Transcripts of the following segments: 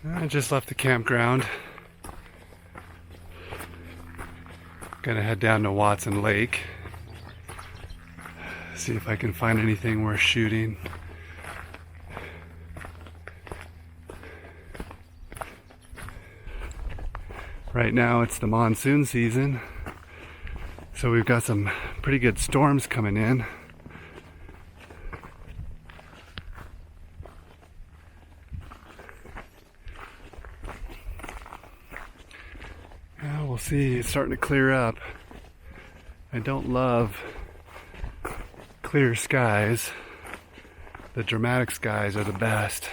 I just left the campground. Gonna head down to Watson Lake. See if I can find anything worth shooting. Right now it's the monsoon season, so we've got some pretty good storms coming in. We'll see, it's starting to clear up. I don't love clear skies. The dramatic skies are the best.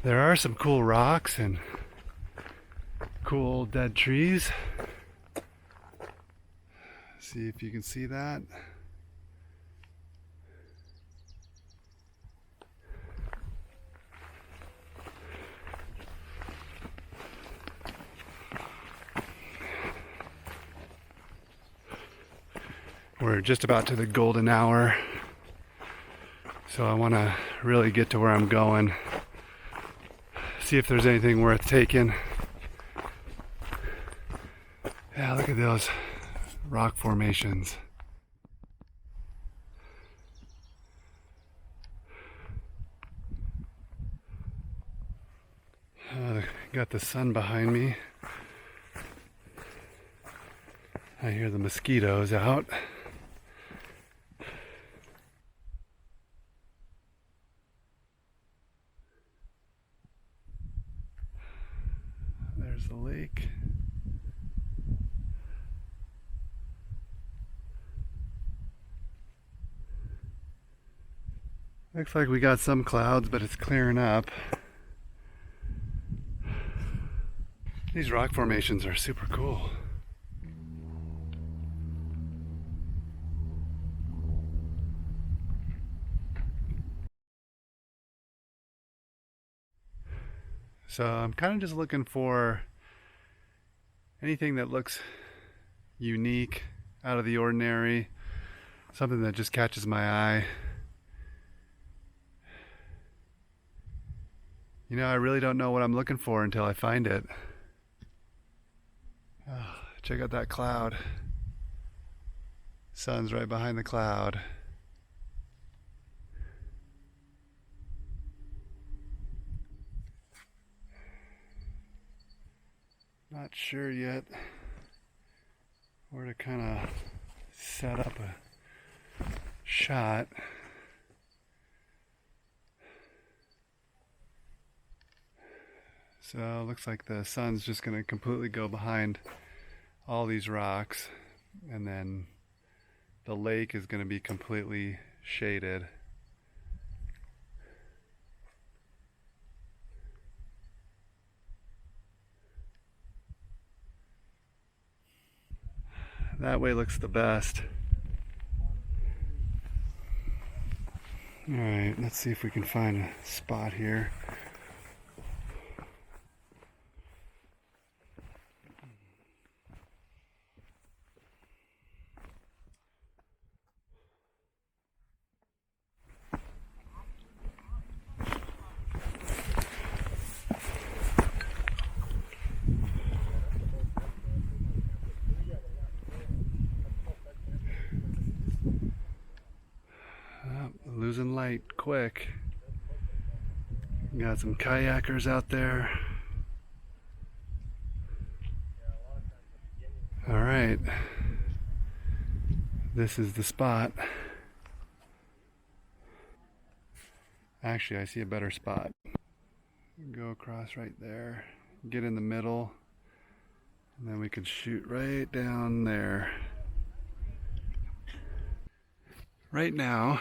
There are some cool rocks and cool dead trees. See if you can see that. We're just about to the golden hour, so I want to really get to where I'm going. See if there's anything worth taking. Yeah, look at those rock formations. Got the sun behind me. I hear the mosquitoes out. There's the lake. Looks like we got some clouds, but it's clearing up. These rock formations are super cool. So I'm kind of just looking for anything that looks unique, out of the ordinary, something that just catches my eye. You know, I really don't know what I'm looking for until I find it. Oh, check out that cloud. Sun's right behind the cloud. Not sure yet where to kind of set up a shot. So it looks like the sun's just going to completely go behind all these rocks, and then the lake is going to be completely shaded. That way looks the best. Alright, let's see if we can find a spot here. Losing light quick. Got some kayakers out there. All right, this is the spot. Actually, I see a better spot. Go across right there, get in the middle, and then we can shoot right down there. Right now,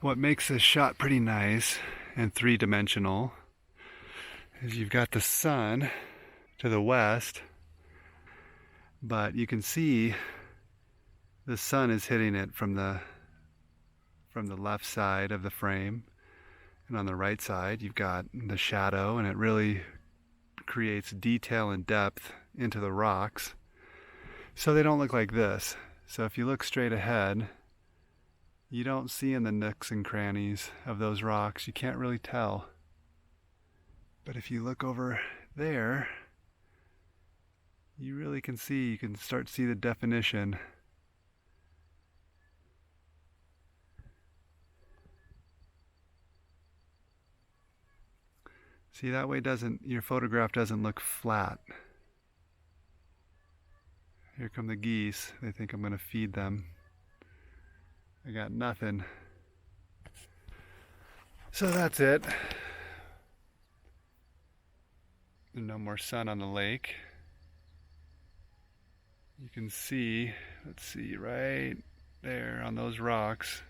what makes this shot pretty nice and three-dimensional is you've got the sun to the west, but you can see the sun is hitting it from the left side of the frame, and on the right side you've got the shadow, and it really creates detail and depth into the rocks so they don't look like this. So if you look straight ahead, you don't see in the nooks and crannies of those rocks. You can't really tell. But if you look over there, you really can see, you can start to see the definition. See, that way your photograph doesn't look flat. Here come the geese. They think I'm going to feed them. I got nothing. So that's it. There's no more sun on the lake. You can see, let's see, right there on those rocks,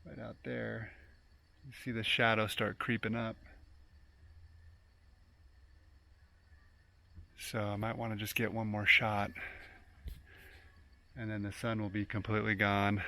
right out there, you see the shadow start creeping up. So I might want to just get one more shot, and then the sun will be completely gone.